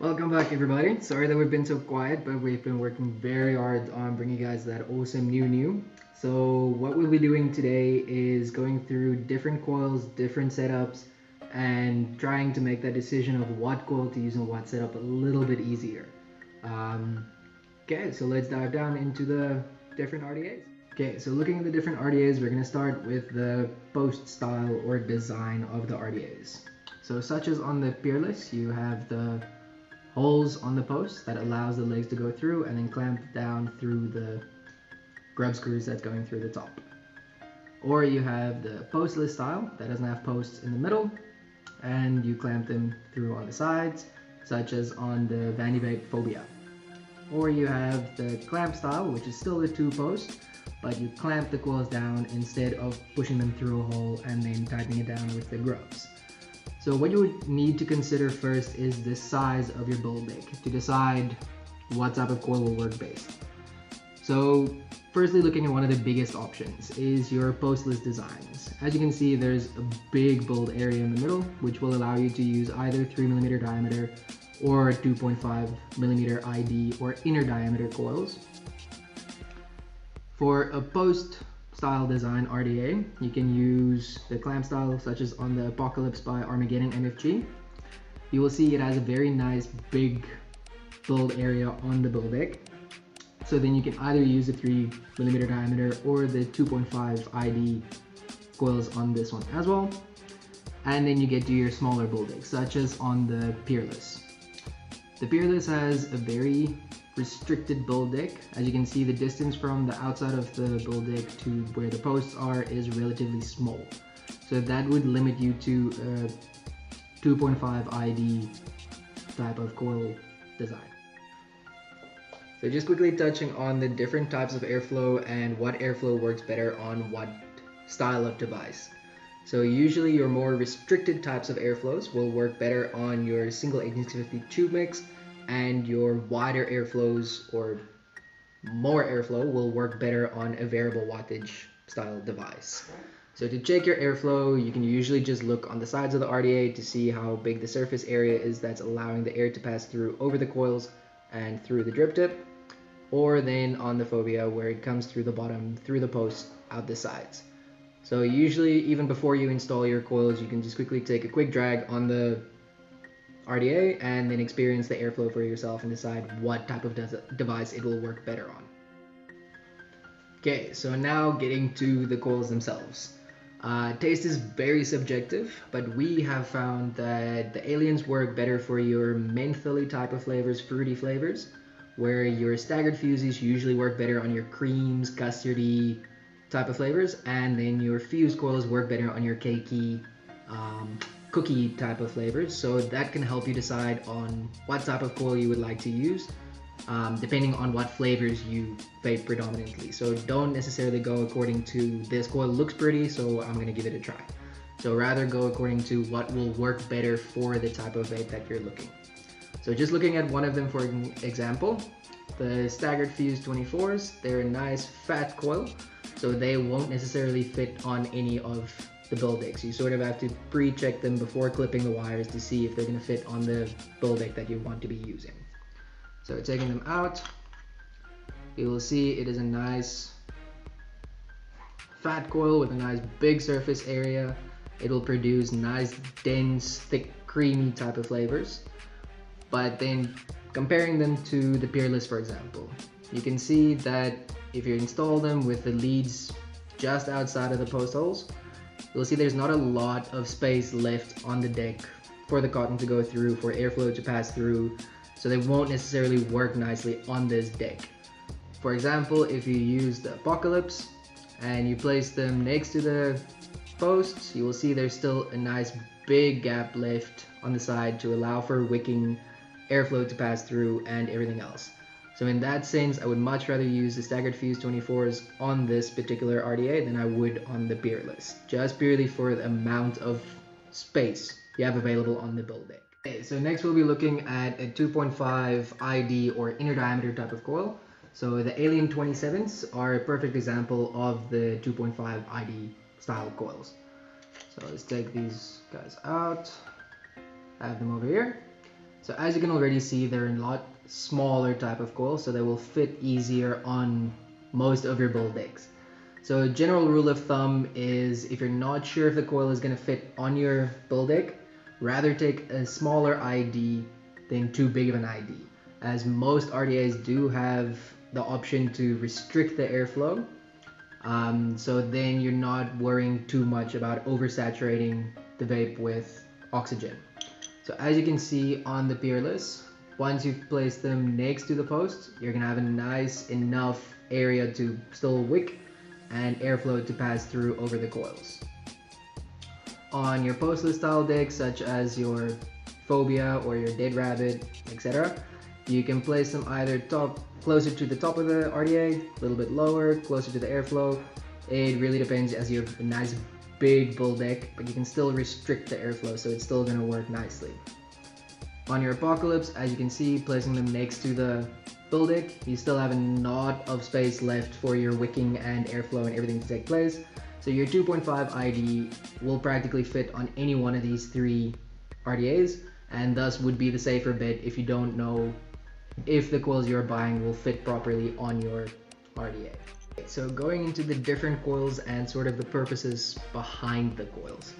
Welcome back, everybody. Sorry that we've been so quiet, but we've been working very hard on bringing you guys that awesome new. So what we'll be doing today is going through different coils, different setups, and trying to make that decision of what coil to use and what setup a little bit easier. Um, okay, so let's dive down into the different RDAs. Okay, so looking at the different RDAs, we're going to start with the post style or design of the RDAs. So such as on the Peerless, you have the holes on the post that allows the legs to go through and then clamp down through the grub screws that's going through the top. Or you have the postless style that doesn't have posts in the middle and you clamp them through on the sides, such as on the Vandy Phobia. Or you have the clamp style, which is still the two posts, but you clamp the coils down instead of pushing them through a hole and then tightening it down with the grubs. So what you would need to consider first is the size of your build deck to decide what type of coil will work best. So firstly, looking at one of the biggest options is your postless designs. As you can see, there's a big build area in the middle, which will allow you to use either 3mm diameter or 2.5mm ID or inner diameter coils. For a post style design RDA, you can use the clamp style such as on the Apocalypse by Armageddon MFG. You will see it has a very nice big build area on the build deck. So then you can either use the 3mm diameter or the 2.5 ID coils on this one as well. And then you get to your smaller build decks such as on the Peerless. The Peerless has a very restricted build deck. As you can see, the distance from the outside of the build deck to where the posts are is relatively small. So that would limit you to a 2.5 ID type of coil design. So just quickly touching on the different types of airflow and what airflow works better on what style of device. So usually your more restricted types of airflows will work better on your single 1850 tube mix, and your wider airflows or more airflow will work better on a variable wattage style device. So to check your airflow, you can usually just look on the sides of the RDA to see how big the surface area is that's allowing the air to pass through over the coils and through the drip tip, or then on the Phobia where it comes through the bottom, through the post, out the sides. So usually, even before you install your coils, you can just quickly take a quick drag on the RDA and then experience the airflow for yourself and decide what type of device it will work better on. Okay, so now getting to the coils themselves. Taste is very subjective, but we have found that the aliens work better for your mentholy type of flavors, fruity flavors, where your staggered fuses usually work better on your creams, custardy type of flavors, and then your fused coils work better on your cakey, cookie type of flavors. So that can help you decide on what type of coil you would like to use, depending on what flavors you vape predominantly. So don't necessarily go according to this coil looks pretty, so I'm gonna give it a try. So rather go according to what will work better for the type of vape that you're looking. So just looking at one of them for example, the staggered fuse 24s, they're a nice fat coil, so they won't necessarily fit on any of the build decks. You sort of have to pre-check them before clipping the wires to see if they're going to fit on the build deck that you want to be using. So taking them out, you will see it is a nice fat coil with a nice big surface area. It will produce nice dense thick creamy type of flavors. But then comparing them to the Peerless, for example, you can see that if you install them with the leads just outside of the post holes, you'll see there's not a lot of space left on the deck for the cotton to go through, for airflow to pass through, so they won't necessarily work nicely on this deck. For example, if you use the Apocalypse and you place them next to the posts, you will see there's still a nice big gap left on the side to allow for wicking, airflow to pass through, and everything else. So in that sense, I would much rather use the staggered fuse 24s on this particular RDA than I would on the Peerless, just purely for the amount of space you have available on the build deck. Okay, so next we'll be looking at a 2.5 ID or inner diameter type of coil. So the Alien 27s are a perfect example of the 2.5 ID style coils. So let's take these guys out, have them over here. So as you can already see, they're a lot smaller type of coil, so they will fit easier on most of your build decks. So a general rule of thumb is if you're not sure if the coil is going to fit on your build deck, rather take a smaller ID than too big of an ID, as most RDAs do have the option to restrict the airflow. So then you're not worrying too much about oversaturating the vape with oxygen. So as you can see on the Peerless, once you've placed them next to the post, you're gonna have a nice enough area to still wick and airflow to pass through over the coils. On your postless style decks, such as your Phobia or your Dead Rabbit, etc., you can place them either closer to the top of the RDA, a little bit lower, closer to the airflow. It really depends, as you have a nice big build deck, but you can still restrict the airflow, so it's still going to work nicely. On your Apocalypse, as you can see, placing them next to the build deck, you still have a lot of space left for your wicking and airflow and everything to take place. So your 2.5 ID will practically fit on any one of these three RDAs, and thus would be the safer bet if you don't know if the coils you're buying will fit properly on your RDA. So going into the different coils and sort of the purposes behind the coils.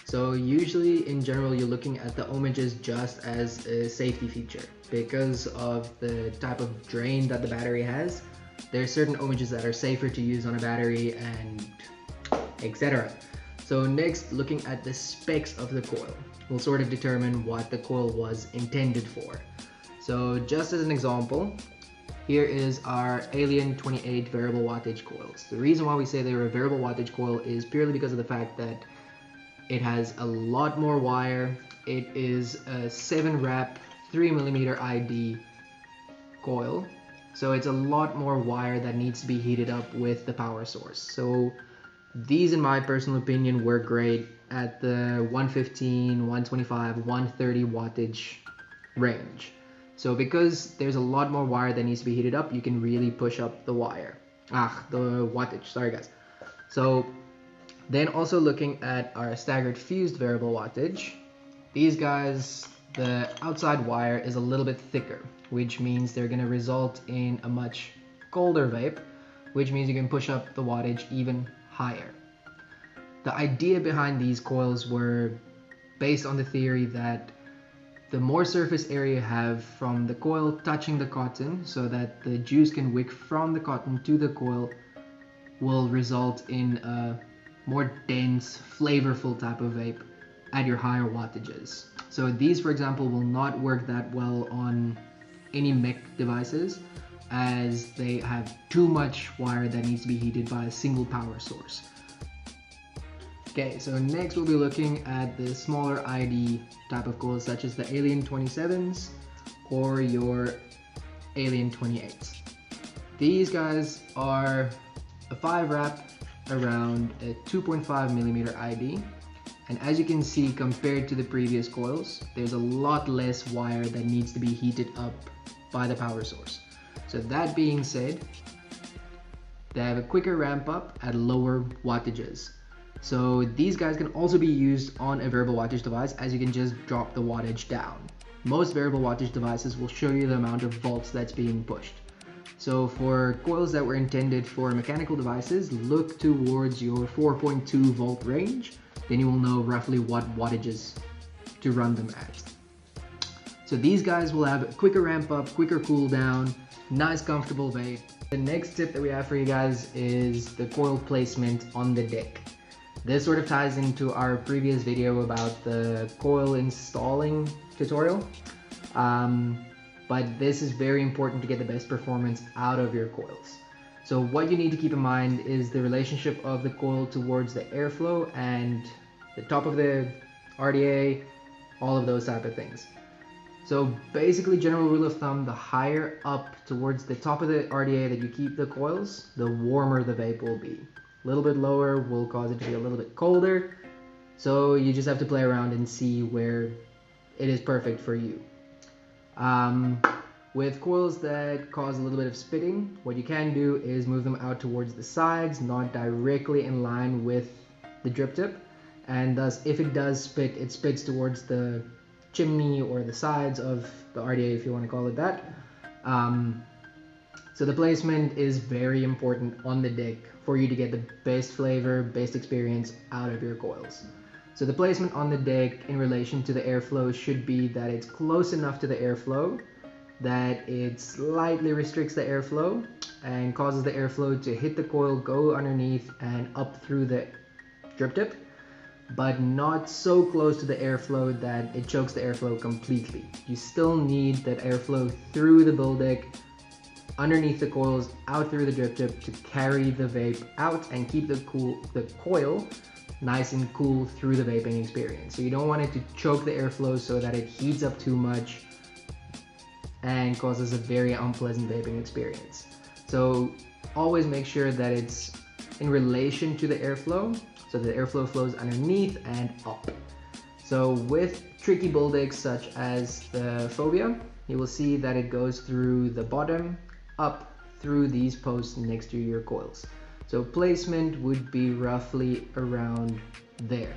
So usually in general you're looking at the ohmages just as a safety feature because of the type of drain that the battery has. There are certain ohmages that are safer to use on a battery and etc. So next, looking at the specs of the coil will sort of determine what the coil was intended for. So just as an example, here is our Alien 28 variable wattage coils. The reason why we say they're a variable wattage coil is purely because of the fact that it has a lot more wire. It is a 7 wrap 3mm ID coil. So it's a lot more wire that needs to be heated up with the power source. So these, in my personal opinion, work great at the 115, 125, 130 wattage range. So because there's a lot more wire that needs to be heated up, you can really push up the the wattage, sorry guys. So then also looking at our staggered fused variable wattage, these guys, the outside wire is a little bit thicker, which means they're gonna result in a much colder vape, which means you can push up the wattage even higher. The idea behind these coils were based on the theory that the more surface area you have from the coil touching the cotton so that the juice can wick from the cotton to the coil will result in a more dense, flavorful type of vape at your higher wattages. So these, for example, will not work that well on any mech devices as they have too much wire that needs to be heated by a single power source. Okay, so next we'll be looking at the smaller ID type of coils such as the Alien 27s or your Alien 28s. These guys are a 5 wrap around a 2.5mm ID, and as you can see, compared to the previous coils, there's a lot less wire that needs to be heated up by the power source. So that being said, they have a quicker ramp up at lower wattages. So these guys can also be used on a variable wattage device, as you can just drop the wattage down. Most variable wattage devices will show you the amount of volts that's being pushed. So for coils that were intended for mechanical devices, look towards your 4.2 volt range, then you will know roughly what wattages to run them at. So these guys will have a quicker ramp up, quicker cool down, nice comfortable vape. The next tip that we have for you guys is the coil placement on the deck. This sort of ties into our previous video about the coil installing tutorial, but this is very important to get the best performance out of your coils. So what you need to keep in mind is the relationship of the coil towards the airflow and the top of the RDA, all of those type of things. So basically, general rule of thumb, the higher up towards the top of the RDA that you keep the coils, the warmer the vape will be. A little bit lower will cause it to be a little bit colder, so you just have to play around and see where it is perfect for you. With coils that cause a little bit of spitting, what you can do is move them out towards the sides, not directly in line with the drip tip, and thus if it does spit, it spits towards the chimney or the sides of the RDA, if you want to call it that. So the placement is very important on the deck for you to get the best flavor, best experience out of your coils. So the placement on the deck in relation to the airflow should be that it's close enough to the airflow that it slightly restricts the airflow and causes the airflow to hit the coil, go underneath and up through the drip tip, but not so close to the airflow that it chokes the airflow completely. You still need that airflow through the bull deck, underneath the coils, out through the drip tip to carry the vape out and keep the coil nice and cool through the vaping experience. So you don't want it to choke the airflow so that it heats up too much and causes a very unpleasant vaping experience. So always make sure that it's in relation to the airflow, so the airflow flows underneath and up. So with tricky bull decks such as the Phobia, you will see that it goes through the bottom, up through these posts next to your coils. So placement would be roughly around there.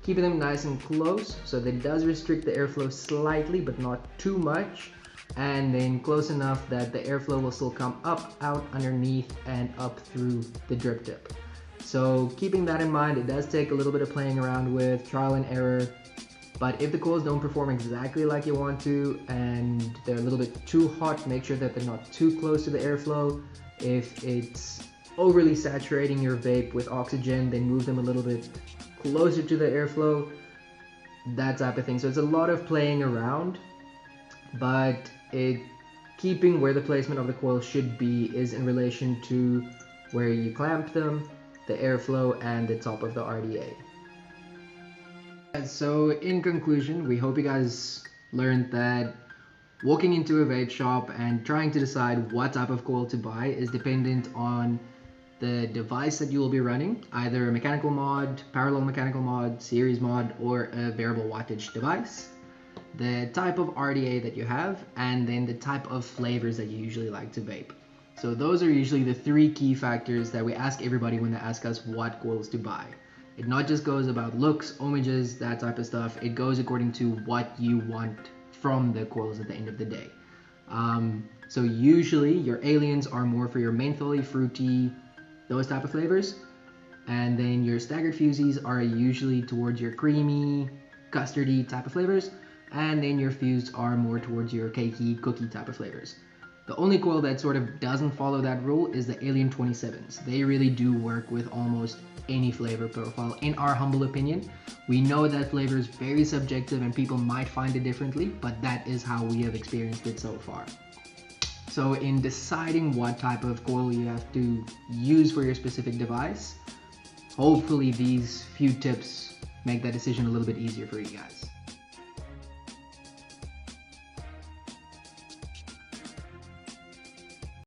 Keeping them nice and close, so that it does restrict the airflow slightly, but not too much. And then close enough that the airflow will still come up, out, underneath, and up through the drip tip. So keeping that in mind, it does take a little bit of playing around with, trial and error. But if the coils don't perform exactly like you want to, and they're a little bit too hot, make sure that they're not too close to the airflow. If it's overly saturating your vape with oxygen, then move them a little bit closer to the airflow, that type of thing. So it's a lot of playing around, but keeping where the placement of the coil should be is in relation to where you clamp them, the airflow, and the top of the RDA. So in conclusion, we hope you guys learned that walking into a vape shop and trying to decide what type of coil to buy is dependent on the device that you will be running, either a mechanical mod, parallel mechanical mod, series mod, or a variable wattage device, the type of RDA that you have, and then the type of flavors that you usually like to vape. So those are usually the three key factors that we ask everybody when they ask us what coils to buy. It not just goes about looks, ohmages, that type of stuff. It goes according to what you want from the coils at the end of the day. So usually your aliens are more for your mentholy, fruity, those type of flavors. And then your staggered fusies are usually towards your creamy, custardy type of flavors. And then your fused are more towards your cakey, cookie type of flavors. The only coil that sort of doesn't follow that rule is the Alien 27s. They really do work with almost any flavor profile, in our humble opinion. We know that flavor is very subjective and people might find it differently, but that is how we have experienced it so far. So in deciding what type of coil you have to use for your specific device, hopefully these few tips make that decision a little bit easier for you guys.